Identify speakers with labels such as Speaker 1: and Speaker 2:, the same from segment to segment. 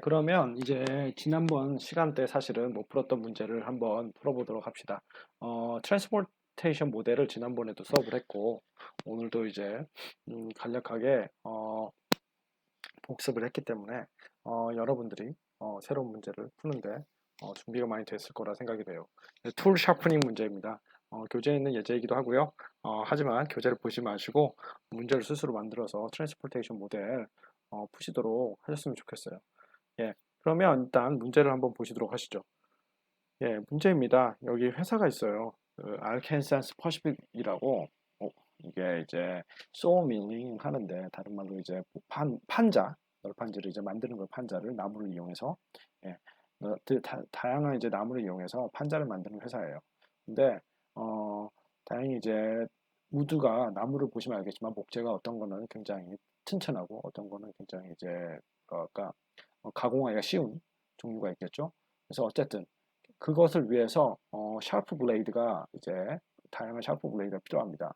Speaker 1: 그러면 이제 지난번 시간대 사실은 못 풀었던 문제를 한번 풀어보도록 합시다. 트랜스포테이션 모델을 지난번에도 수업을 했고, 오늘도 이제 간략하게 복습을 했기 때문에 여러분들이 새로운 문제를 푸는데 준비가 많이 됐을 거라 생각이 돼요. 툴 샤프닝 문제입니다. 교재에 있는 예제이기도 하고요. 하지만 교재를 보지 마시고 문제를 스스로 만들어서 트랜스포테이션 모델 푸시도록 하셨으면 좋겠어요. 예, 그러면 일단 문제를 한번 보시도록 하시죠. 예, 문제입니다. 여기 회사가 있어요. 알캔산스 퍼시픽이라고 이게 이제 소미닝 하는데 다른 말로 이제 판자 널판지를 이제 만드는 걸 판자를 나무를 이용해서 예, 다양한 이제 나무를 이용해서 판자를 만드는 회사예요. 근데 다행히 이제 우드가 나무를 보시면 알겠지만 목재가 어떤 거는 굉장히 튼튼하고 어떤 거는 굉장히 이제 그러니까 가공하기가 쉬운 종류가 있겠죠. 그래서 어쨌든 그것을 위해서 샤프 블레이드가 이제 다양한 샤프 블레이드가 필요합니다.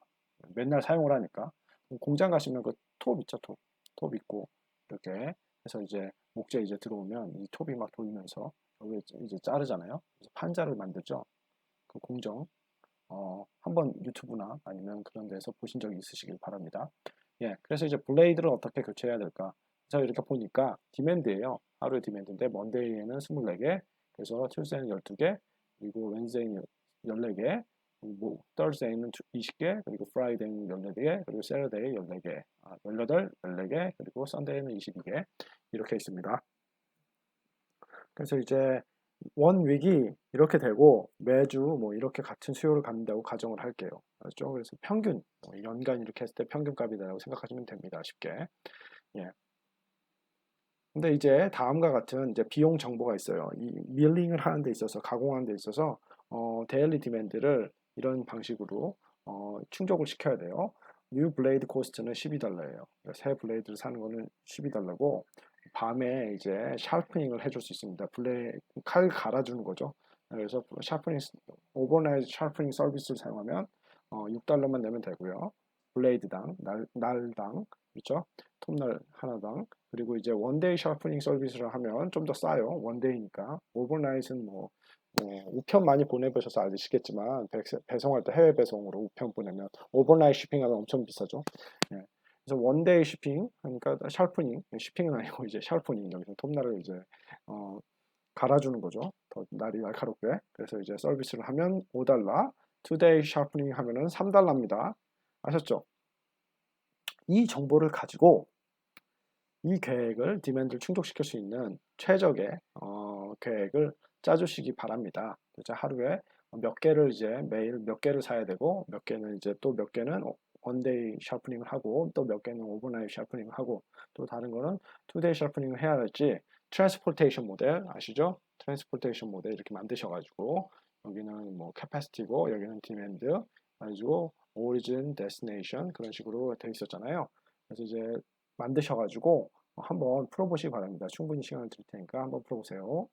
Speaker 1: 맨날 사용을 하니까 공장 가시면 그 톱 있죠, 톱. 톱 있고 이렇게 해서 이제 목재 이제 들어오면 이 톱이 막 돌면서 여기 이제 자르잖아요. 그래서 판자를 만들죠. 그 공정 한번 유튜브나 아니면 그런 데서 보신 적이 있으시길 바랍니다. 예, 그래서 이제 블레이드를 어떻게 교체해야 될까? 그래서 이렇게 보니까 디맨드예요. 하루의 디맨드인데 먼데이에는 24개, 그래서 튜스데이는 12개, 그리고 웬즈데이는 14개, 뭐 thursday는 20개, 그리고 프라이데이는 14개, 그리고 세러데이 14개, 18, 14개, 그리고 썬데이는 22개 이렇게 있습니다. 그래서 이제 원 윅이 이렇게 되고 매주 뭐 이렇게 같은 수요를 갖는다고 가정을 할게요. 그렇죠? 그래서 평균 연간 이렇게 했을 때 평균값이라고 생각하시면 됩니다. 쉽게. 예. 근데 이제 다음과 같은 이제 비용 정보가 있어요. 이 밀링을 하는 데 있어서 가공하는 데 있어서 데일리 디맨드를 이런 방식으로 충족을 시켜야 돼요. 뉴 블레이드 코스트는 12달러예요. 새 블레이드를 사는 거는 12달러고 밤에 이제 샤프닝을 해줄 수 있습니다. 칼 갈아주는 거죠. 그래서 오버나이트 샤프닝 서비스를 사용하면 6달러만 내면 되고요. 블레이드당, 날당, 그렇죠? 톱날 하나당. 그리고 이제 원데이 샤프닝 서비스를 하면 좀 더 싸요. 원데이니까. 오버나잇은 우편 많이 보내보셔서 아시겠지만 배송할 때 해외 배송으로 우편 보내면 오버나잇 쇼핑하면 엄청 비싸죠. 예. 그래서 원데이 쇼핑 그러니까 샤프닝 쇼핑은 아니고 이제 샤프닝 여기서 톱날을 이제 어, 갈아주는 거죠. 더 날이 날카롭게. 그래서 이제 서비스를 하면 5달러, 투데이 샤프닝 하면은 3달러입니다. 아셨죠? 이 정보를 가지고 이 계획을 디맨드를 충족시킬 수 있는 최적의 계획을 짜주시기 바랍니다. 이제 하루에 몇 개를 이제 매일 몇 개를 사야 되고 몇 개는 이제 또 몇 개는 원데이 샤프닝을 하고 또 몇 개는 오버나잇 샤프닝을 하고 또 다른 거는 투데이 샤프닝을 해야 할지 트랜스포테이션 모델 아시죠? 트랜스포테이션 모델 이렇게 만드셔가지고 여기는 뭐 캐파시티고 여기는 디맨드 가지고 오리진, 데스티네이션 그런 식으로 돼 있었잖아요. 그래서 이제 만드셔가지고 한번 풀어보시기 바랍니다. 충분히 시간을 드릴 테니까 한번 풀어보세요.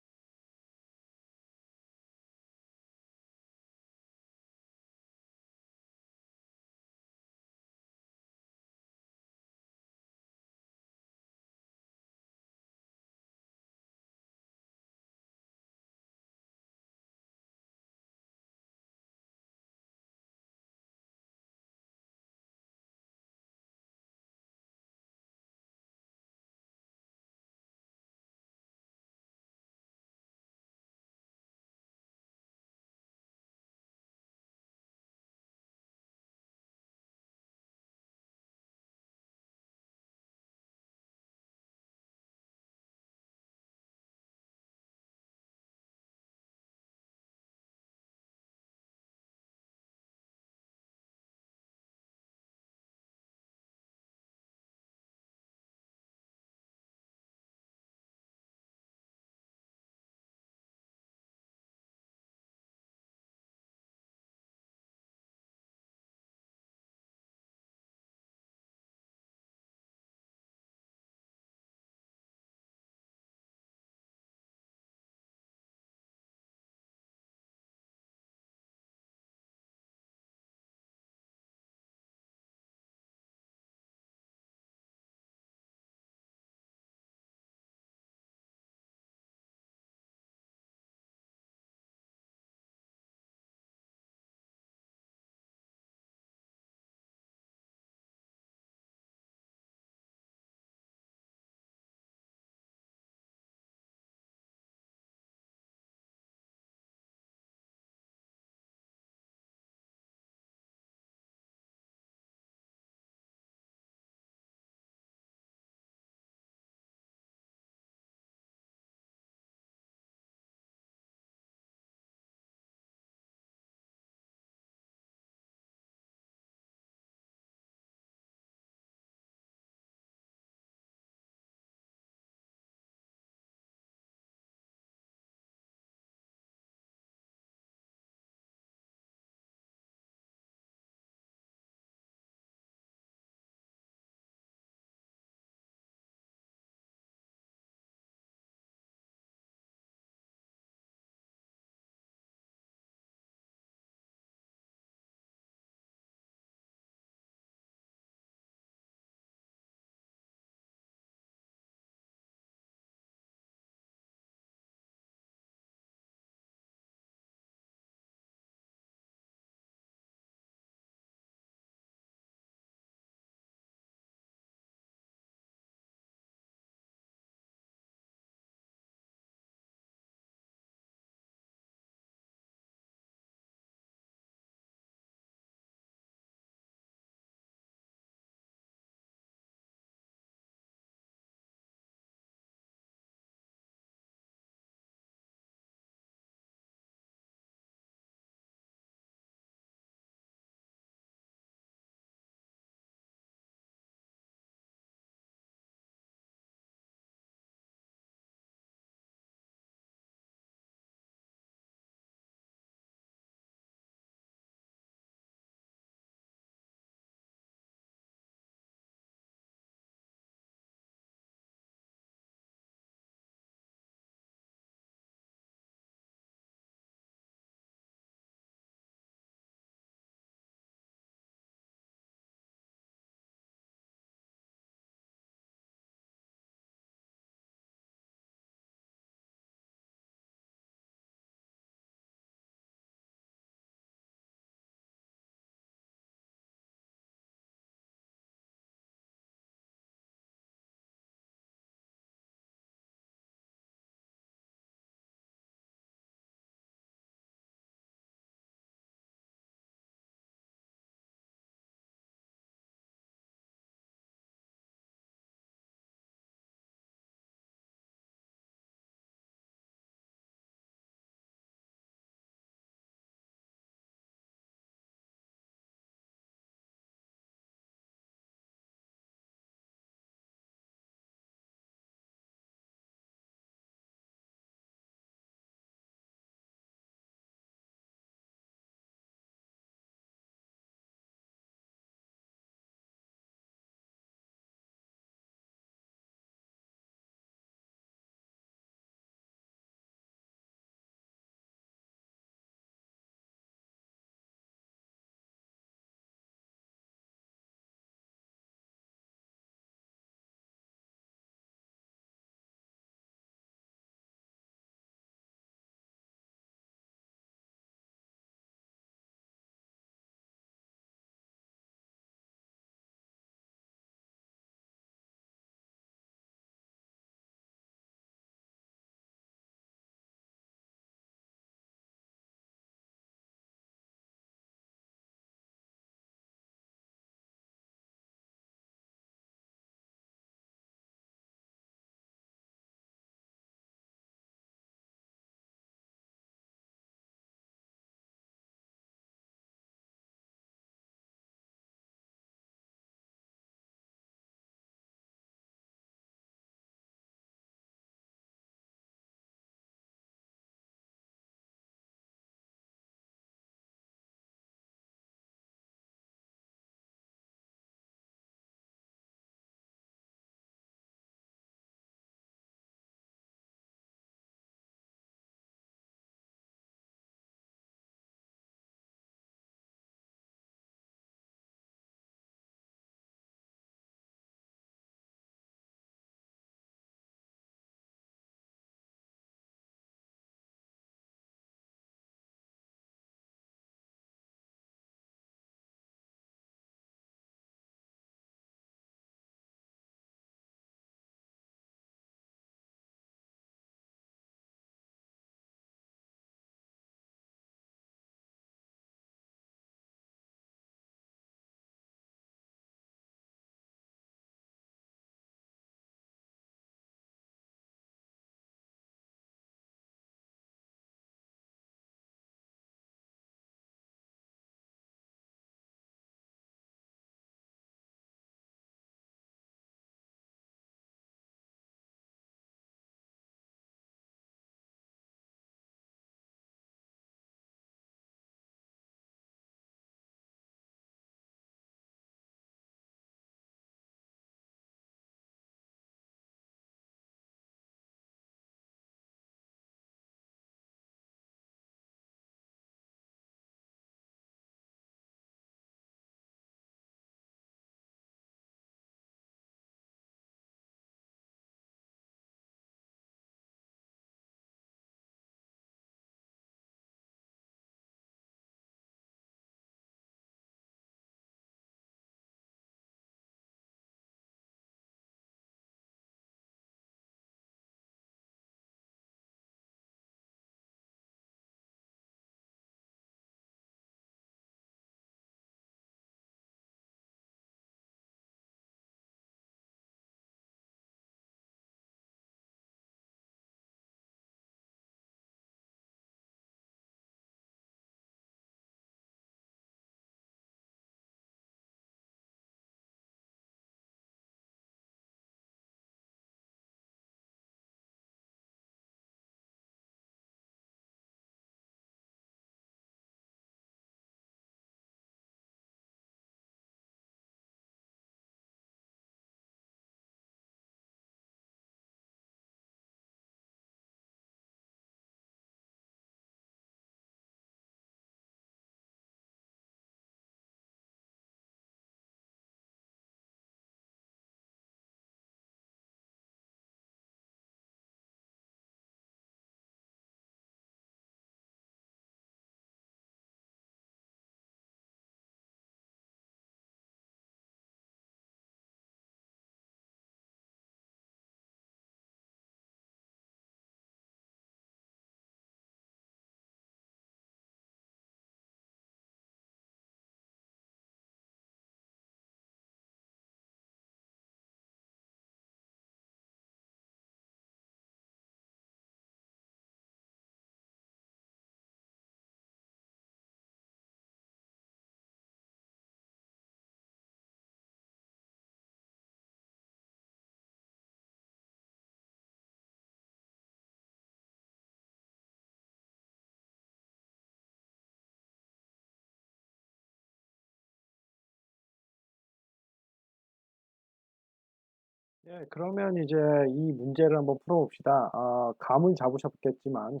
Speaker 1: 예, 그러면 이제 이 문제를 한번 풀어봅시다. 감을 잡으셨겠지만,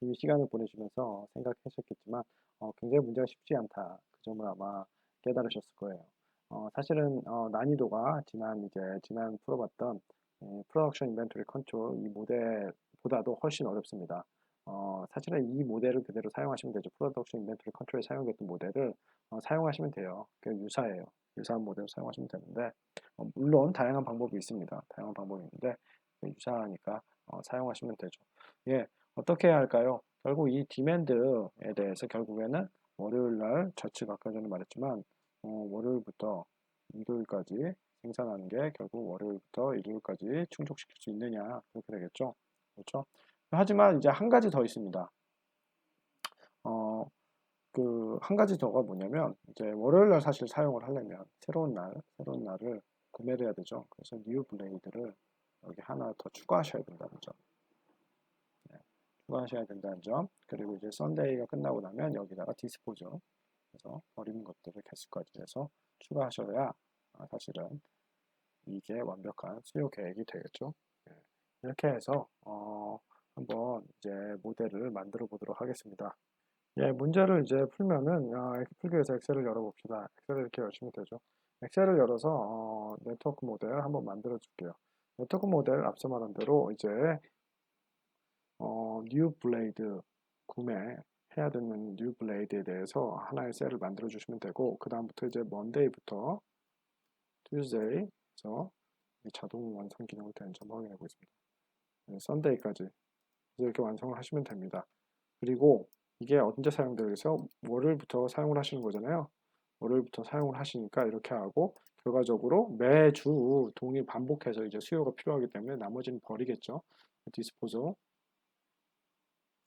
Speaker 1: 이미 시간을 보내시면서 생각하셨겠지만, 굉장히 문제가 쉽지 않다. 그 점을 아마 깨달으셨을 거예요. 사실은 난이도가 지난 풀어봤던 프로덕션 인벤토리 컨트롤 이 모델보다도 훨씬 어렵습니다. 사실은 이 모델을 그대로 사용하시면 되죠. 프로덕션 인벤토리 컨트롤에 사용됐던 모델을 사용하시면 돼요. 그 유사해요. 유사한 모델을 사용하시면 되는데, 물론 다양한 방법이 있습니다. 다양한 방법이 있는데 유사하니까 사용하시면 되죠. 예, 어떻게 해야 할까요? 결국 이 디맨드에 대해서 결국에는 월요일 날 좌측 아까 전에 말했지만 월요일부터 일요일까지 생산하는 게 결국 월요일부터 일요일까지 충족시킬 수 있느냐 그렇게 되겠죠. 그렇죠? 하지만 이제 한 가지 더 있습니다. 그 한 가지 더가 뭐냐면 이제 월요일 날 사실 사용을 하려면 새로운 날을 구매를 해야 되죠. 그래서 뉴 블레이드를 여기 하나 더 추가하셔야 된다는 점. 네, 추가하셔야 된다는 점. 그리고 이제 썬데이가 끝나고 나면 여기다가 디스포즈 그래서 버리는 것들을 개수까지 해서 추가하셔야 사실은 이게 완벽한 수요 계획이 되겠죠. 네, 이렇게 해서 한번 이제 모델을 만들어 보도록 하겠습니다. 예, 문제를 이제 풀면은 풀기 위해서 엑셀을 열어봅시다. 엑셀을 이렇게 열시면 되죠. 엑셀을 열어서 네트워크 모델 한번 만들어 줄게요. 네트워크 모델 앞서 말한 대로 이제 뉴 블레이드 구매해야 되는 뉴 블레이드에 대해서 하나의 셀을 만들어 주시면 되고 그 다음부터 이제 먼데이부터 투즈데이에서 자동 완성 기능을 되는 점 확인해 보겠습니다. 썬데이까지 이렇게 완성을 하시면 됩니다. 그리고 이게 언제 사용되겠어요? 월요일부터 사용을 하시는 거잖아요. 월요일부터 사용을 하시니까 이렇게 하고 결과적으로 매주 동일 반복해서 이제 수요가 필요하기 때문에 나머지는 버리겠죠. 디스포저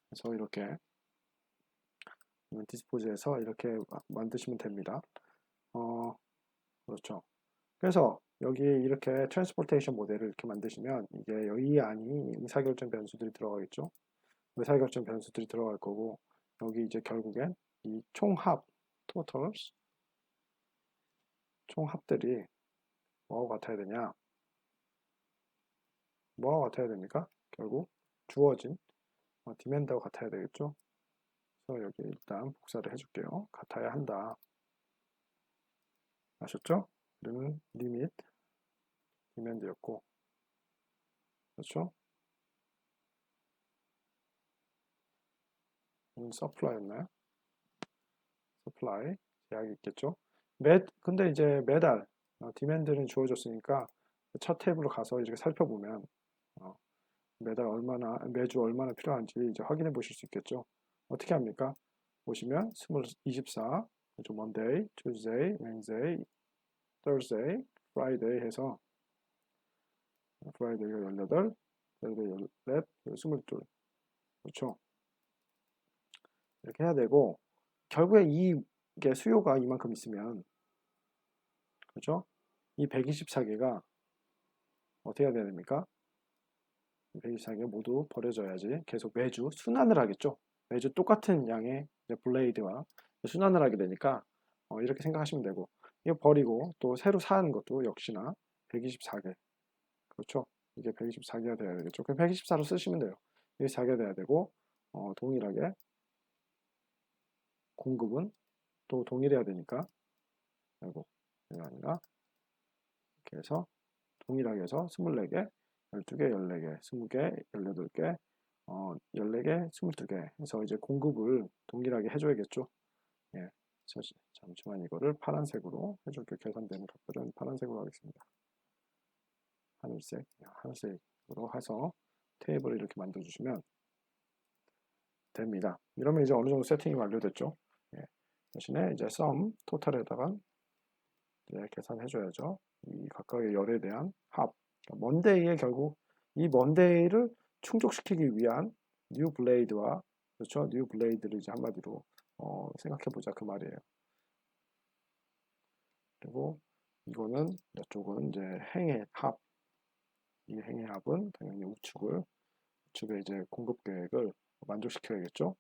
Speaker 1: 그래서 이렇게 디스포즈에서 이렇게 만드시면 됩니다. 그렇죠. 그래서 여기 이렇게 트랜스포테이션 모델을 이렇게 만드시면 이게 여기 안이 의사결정 변수들이 들어가겠죠. 의사결정 변수들이 들어갈 거고 여기 이제 결국엔 이 총합 totals 총합들이 뭐하고 같아야 되냐? 뭐하고 같아야 됩니까? 결국 주어진 디맨드하고 같아야 되겠죠? 그래서 여기 일단 복사를 해줄게요. 같아야 한다. 아셨죠? 우리는 리밋 디맨드였고 그렇죠? 서플라이였나요? 서플라이 제약이 있겠죠? 근데 이제 매달 디맨드는 주어졌으니까 첫 탭으로 가서 이렇게 살펴보면 어, 매주 얼마나 필요한지 이제 확인해 보실 수 있겠죠. 어떻게 합니까? 보시면 24, 그렇죠? Monday, Tuesday, Wednesday, Thursday, Friday 해서 Friday가 18, Thursday 14, 22 그렇죠? 이렇게 해야 되고 결국에 이게 수요가 이만큼 있으면 그렇죠? 이 124개가 어떻게 해야 됩니까? 124개 모두 버려져야지 계속 매주 순환을 하겠죠. 매주 똑같은 양의 블레이드와 순환을 하게 되니까 이렇게 생각하시면 되고 이거 버리고 또 새로 사는 것도 역시나 124개 그렇죠. 이게 124개가 돼야 되겠죠. 그럼 124로 쓰시면 돼요. 124개가 돼야 되고 동일하게 공급은 또 동일해야 되니까 아이고 이거 아니라 이렇게 해서 동일하게 해서 24개 12개, 14개, 20개, 18개, 14개, 22개 해서 이제 공급을 동일하게 해줘야겠죠. 예, 잠시만 이거를 파란색으로 해줄게요. 계산되는 값들은 파란색으로 하겠습니다. 하늘색으로 해서 테이블을 이렇게 만들어주시면 됩니다. 이러면 이제 어느 정도 세팅이 완료됐죠. 예, 대신에 이제 sum, 토탈에다가 이제 계산해줘야죠. 이 각각의 열에 대한 합. 먼데이에 결국 이 먼데이를 충족시키기 위한 뉴 블레이드와 그렇죠? 뉴 블레이드를 이제 한마디로 생각해보자 그 말이에요. 그리고 이거는 이쪽은 이제 행의 합. 이 행의 합은 당연히 우측에 이제 공급 계획을 만족시켜야겠죠.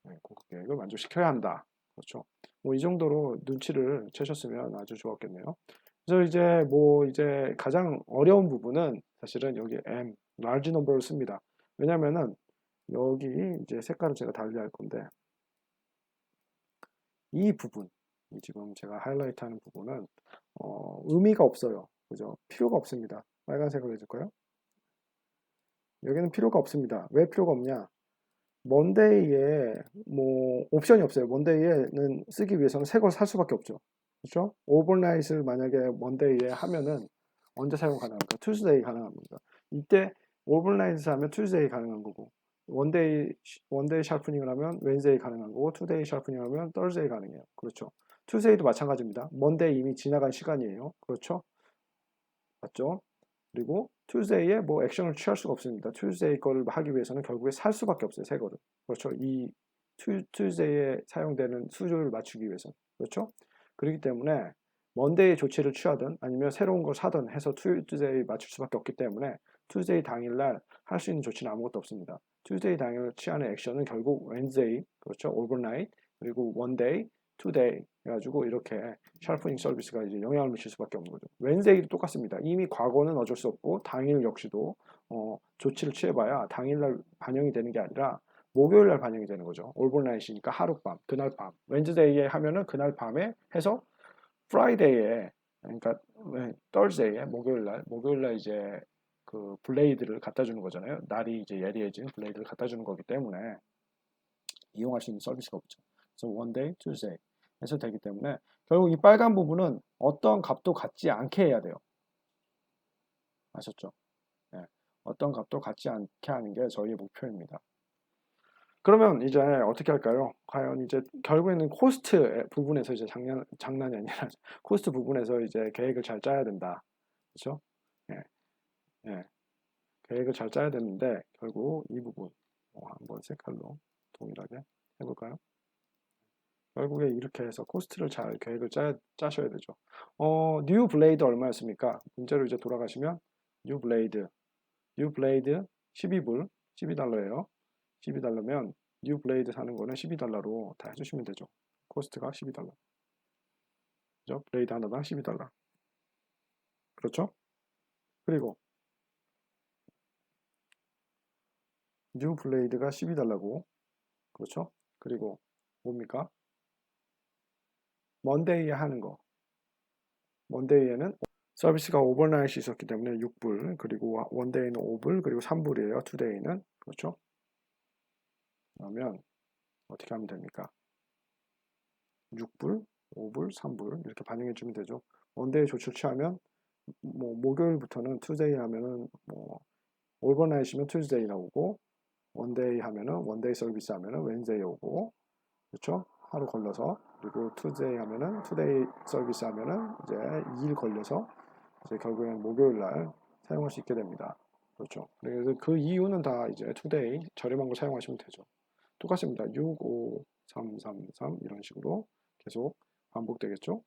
Speaker 1: 네, 공급 계획을 만족시켜야 한다. 그렇죠. 뭐 이 정도로 눈치를 채셨으면 아주 좋았겠네요. 그래서 이제 가장 어려운 부분은 사실은 여기 m large number를 씁니다. 왜냐면은 여기 이제 색깔을 제가 달리 할 건데 이 부분, 이 지금 제가 하이라이트 하는 부분은 의미가 없어요. 그죠? 필요가 없습니다. 빨간색으로 해줄까요? 여기는 필요가 없습니다. 왜 필요가 없냐? 먼데이에 뭐 옵션이 없어요. 먼데이에는 쓰기 위해서는 새 걸 살 수밖에 없죠. 그렇죠? 오버나잇을 만약에 먼데이에 하면은 언제 사용 가능합니까? 투스데이 가능합니다. 이때 오버나잇을 하면 투스데이 가능한 거고 원데이 샤프닝을 하면 웬즈데이 가능한 거고 투데이 샤프닝을 하면 떨스데이 가능해요. 그렇죠? 투스데이도 마찬가지입니다. 먼데이 이미 지나간 시간이에요. 그렇죠? 맞죠? 그리고 투스데이에 뭐 액션을 취할 수가 없습니다. 투스데이 거를 하기 위해서는 결국에 살 수밖에 없어요. 새 거를. 그렇죠? 이 투스데이에 사용되는 수요를 맞추기 위해서. 그렇죠? 그렇기 때문에 먼데이 조치를 취하든 아니면 새로운 걸 사든 해서 투스데이 맞출 수밖에 없기 때문에 투스데이 당일날 할 수 있는 조치는 아무것도 없습니다. 투스데이 당일 취하는 액션은 결국 웬즈데이, 그렇죠? 오버나잇, 그리고 원데이, 투데이 해가지고 이렇게 샤프닝 서비스가 이제 영향을 미칠 수밖에 없는 거죠. 웬즈데이도 똑같습니다. 이미 과거는 어쩔 수 없고 당일 역시도 조치를 취해봐야 당일날 반영이 되는 게 아니라 목요일날 반영이 되는 거죠. 오버나잇이니까 하룻밤, 그날 밤. 웬즈데이에 하면은 그날 밤에 해서 프라이데이에, 그러니까 Thursday에 목요일날 이제 그 블레이드를 갖다 주는 거잖아요. 날이 이제 예리해진 블레이드를 갖다 주는 거기 때문에 이용할 수 있는 서비스가 없죠. 그래서 one day, Tuesday 해서 되기 때문에 결국 이 빨간 부분은 어떤 값도 갖지 않게 해야 돼요. 아셨죠? 네. 어떤 값도 갖지 않게 하는 게 저희의 목표입니다. 그러면 이제 어떻게 할까요? 과연 이제 결국에는 코스트 부분에서 이제 장난이 아니라 코스트 부분에서 이제 계획을 잘 짜야 된다. 그렇죠? 예, 예. 계획을 잘 짜야 되는데 결국 이 부분 한번 색깔로 동일하게 해볼까요? 결국에 이렇게 해서 코스트를 잘 계획을 짜셔야 되죠. 뉴 블레이드 얼마였습니까? 문제로 이제 돌아가시면 뉴 블레이드 12불, 12달러예요. 12달러면 뉴 블레이드 사는 거는 12달러로 다 해주시면 되죠. 코스트가 12달러. 그죠? 블레이드 하나당 12달러. 그렇죠? 그리고 뉴 블레이드가 12달러고, 그렇죠? 그리고 뭡니까? 먼데이에 하는 거. 먼데이에는 서비스가 오버나잇이 있었기 때문에 6불, 그리고 원데이는 5불, 그리고 3불이에요. 투데이는. 그렇죠? 그러면 어떻게 하면 됩니까? 6불, 5불, 3불 이렇게 반영해 주면 되죠. 원데이 조치를 취하면 뭐 목요일부터는 투데이 하면은 뭐 오버나잇이면 투데이 나오고 원데이 하면은 원데이 서비스 하면은 웬데이 오고 그렇죠? 하루 걸려서 그리고 투데이 하면은 투데이 서비스 하면은 이제 2일 걸려서 이제 결국엔 목요일 날 사용할 수 있게 됩니다. 그렇죠. 그래서 그 이유는 다 이제 투데이 저렴한 거 사용하시면 되죠. 똑같습니다. 6, 5, 3, 3, 3 이런 식으로 계속 반복되겠죠.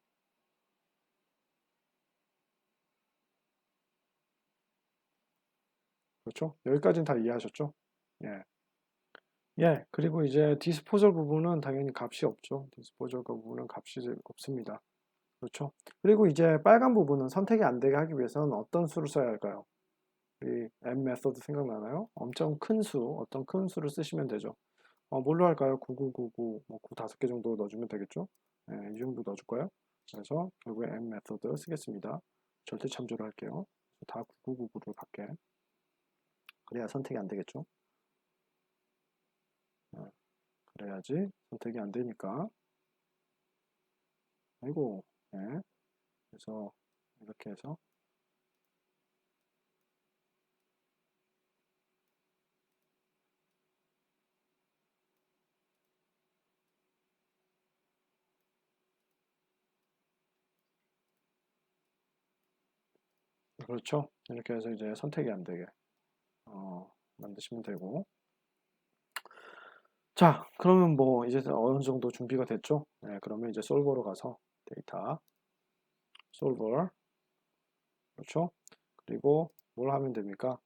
Speaker 1: 그렇죠. 여기까지는 다 이해하셨죠? 예. 예. 그리고 이제 디스포절 부분은 당연히 값이 없죠. 디스포절 부분은 값이 없습니다. 그렇죠. 그리고 이제 빨간 부분은 선택이 안 되게 하기 위해서는 어떤 수를 써야 할까요? 이 M 메서드 생각나나요? 엄청 큰 수, 어떤 큰 수를 쓰시면 되죠. 뭘로 할까요? 9999, 뭐 9 5개 정도 넣어주면 되겠죠? 이 정도 넣어줄까요? 그래서 결국에 M 메서드 쓰겠습니다. 절대 참조를 할게요. 다 9999를 받게. 그래야 선택이 안 되겠죠? 어, 그래야지 선택이 안 되니까. 아이고, 네. 그래서 이렇게 해서 그렇죠? 이렇게 해서 이제 선택이 안 되게 만드시면 되고. 자, 그러면 뭐 이제 어느 정도 준비가 됐죠? 네, 그러면 이제 솔버로 가서 데이터 솔버 그렇죠? 그리고 뭘 하면 됩니까?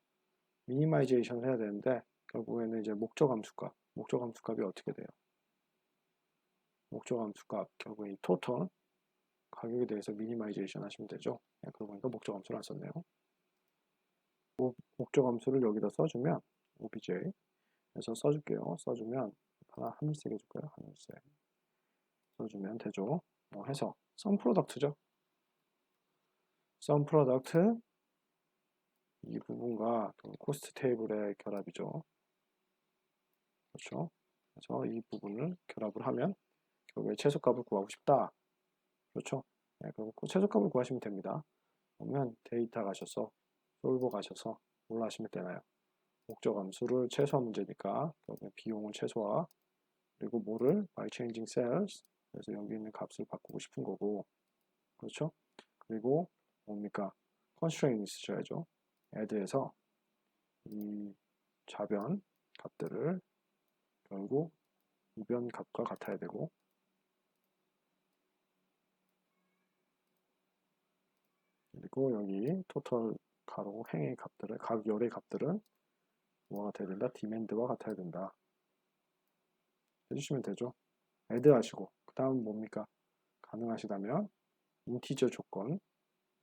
Speaker 1: 미니마이제이션을 해야 되는데 결국에는 이제 목적 함수값이 어떻게 돼요? 목적 함수값 결국에 이 토탈 가격에 대해서 미니마이제이션 하시면 되죠. 그러고 보니까 목적 함수를 안 썼네요. 목적 함수를 여기다 써주면 obj 에서 써줄게요. 써주면 하늘색 해줄까요? 하늘색 써주면 되죠. 해서 sum product죠. sum product 이 부분과 코스트 테이블의 결합이죠. 그렇죠. 그래서 이 부분을 결합을 하면 결국에 최소값을 구하고 싶다. 그렇죠. 네, 그리고 최소값을 구하시면 됩니다. 그러면 데이터 가셔서 솔버 가셔서 뭘로 하시면 되나요? 목적 함수를 최소화 문제니까 결국에 비용을 최소화 그리고 뭐를 by changing cells 그래서 여기 있는 값을 바꾸고 싶은 거고 그렇죠? 그리고 뭡니까? constraint 있으셔야죠. add에서 이 좌변 값들을 결국 우변 값과 같아야 되고 그리고 여기 토탈 가로 행의 값들을 각 열의 값들은 뭐가 돼야 된다? demand와 같아야 된다. 해주시면 되죠. add 하시고 그 다음 뭡니까? 가능하시다면 인티저 조건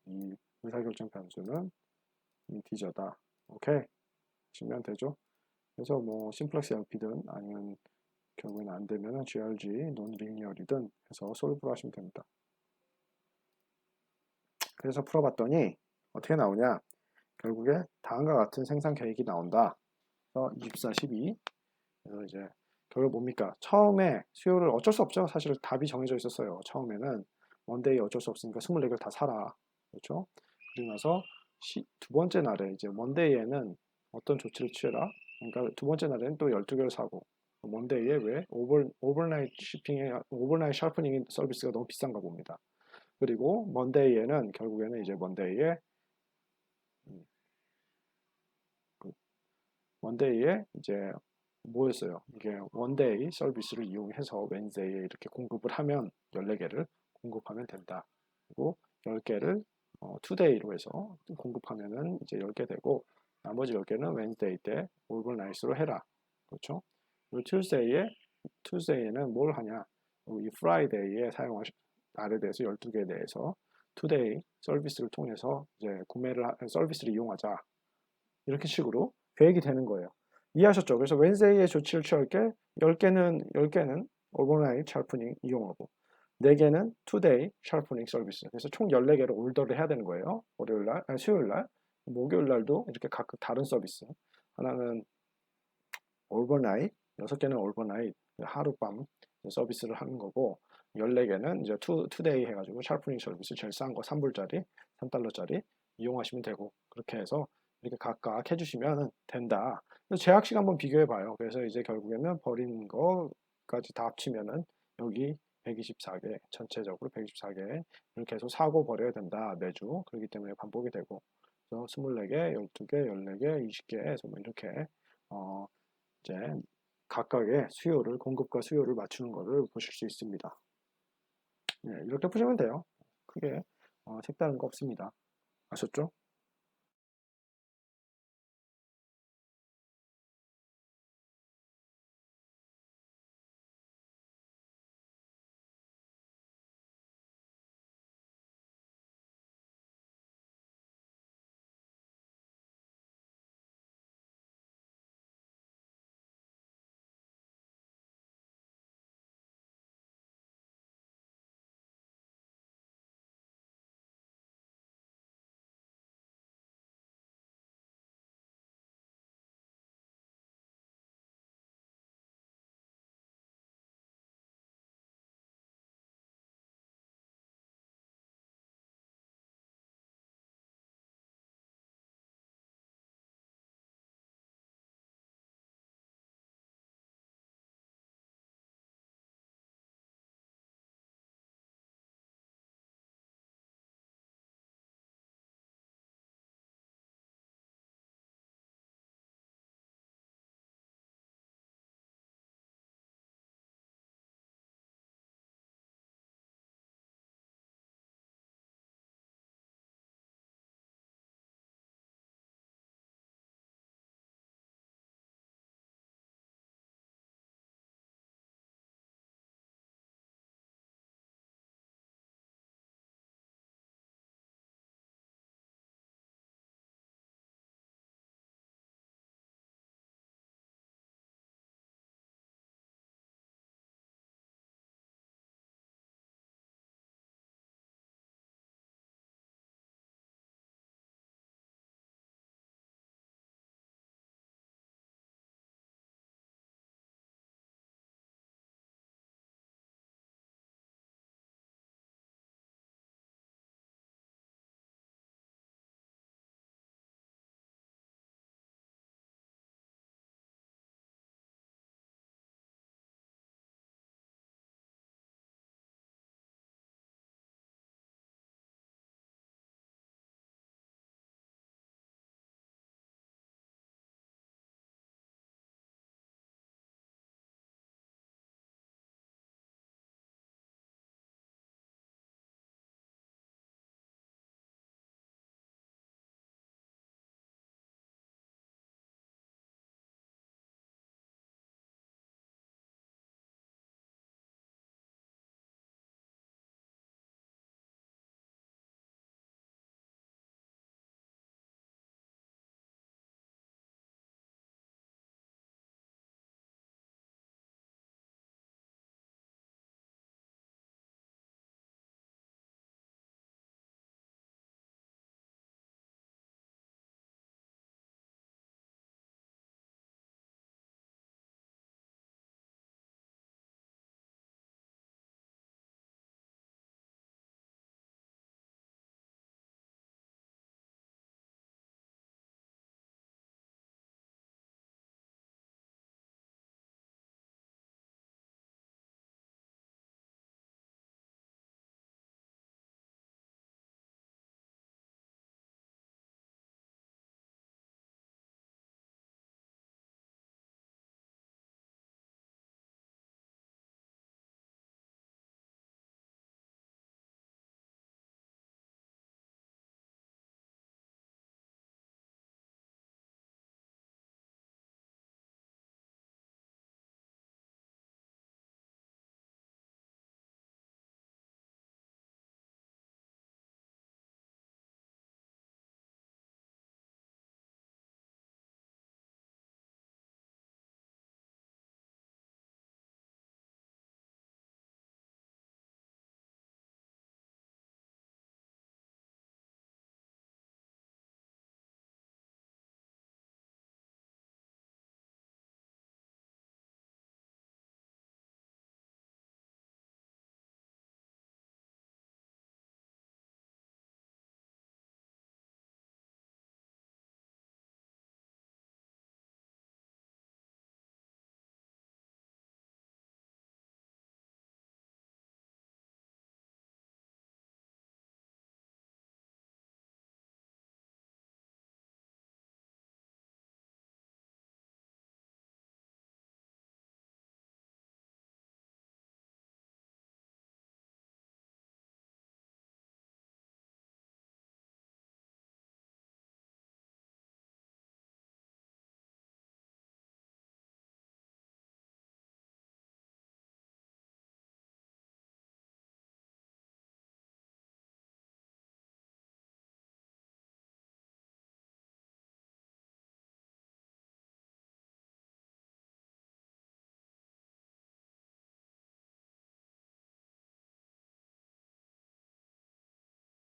Speaker 1: 이 의사결정 변수는 인티저다. 오케이 하시면 되죠. 그래서 뭐 심플렉스 LP든 아니면 결국엔 안 되면 GRG 논리니어리든 해서 솔브를 하시면 됩니다. 그래서 풀어봤더니 어떻게 나오냐? 결국에 다음과 같은 생산 계획이 나온다. 그래서 24, 12. 그래서 이제 결국 뭡니까? 처음에 수요를 어쩔 수 없죠. 사실 답이 정해져 있었어요. 처음에는 원데이 어쩔 수 없으니까 24개를 다 사라. 그렇죠? 그리고 나서 두 번째 날에 이제 원데이에는 어떤 조치를 취해라. 그러니까 두 번째 날에는 또 12개를 사고 원데이에 왜 오버나이트 shipping에 오버나이트 샤프닝 서비스가 너무 비싼가 봅니다. 그리고 먼데이에는 결국에는 이제 먼데이에 원데이에 이제 뭐였어요? 이게 원데이 서비스를 이용해서 웬즈데이에 이렇게 공급을 하면 14개를 공급하면 된다. 그리고 10개를 투데이로 해서 공급하면은 이제 10개 되고 나머지 10개는 웬즈데이 때 오버나이트로 해라. 그렇죠? 그리고 투데이에는 뭘 하냐? 이 프라이데이에 사용하실 날에 대해서 12개에 대해서 투데이 서비스를 통해서 이제 서비스를 이용하자. 이렇게 식으로 계획이 되는 거예요. 이해하셨죠? 그래서 웬세이에 조치를 취할 게 10개는 오버나이트 샤프닝 이용하고 4개는 투데이 샤프닝 서비스. 그래서 총 14개를 올더를 해야 되는 거예요. 월요일날, 수요일날, 목요일날도 이렇게 각각 다른 서비스. 하나는 오버나이트, 6개는 오버나이트, 하룻밤 서비스를 하는 거고 14개는 이제 투데이 해가지고 샤프닝 서비스 제일 싼 거 3불짜리, 3달러짜리 이용하시면 되고 그렇게 해서 이렇게 각각 해주시면 된다. 제약 시간 한번 비교해 봐요. 그래서 이제 결국에는 버린 거까지 다 합치면은 여기 124개, 전체적으로 124개 이렇게 해서 사고 버려야 된다. 매주. 그렇기 때문에 반복이 되고 그래서 24개, 12개, 14개, 20개 해서 뭐 이렇게 이제 각각의 공급과 수요를 맞추는 것을 보실 수 있습니다. 네, 이렇게 푸시면 돼요. 크게 색다른 거 없습니다. 아셨죠?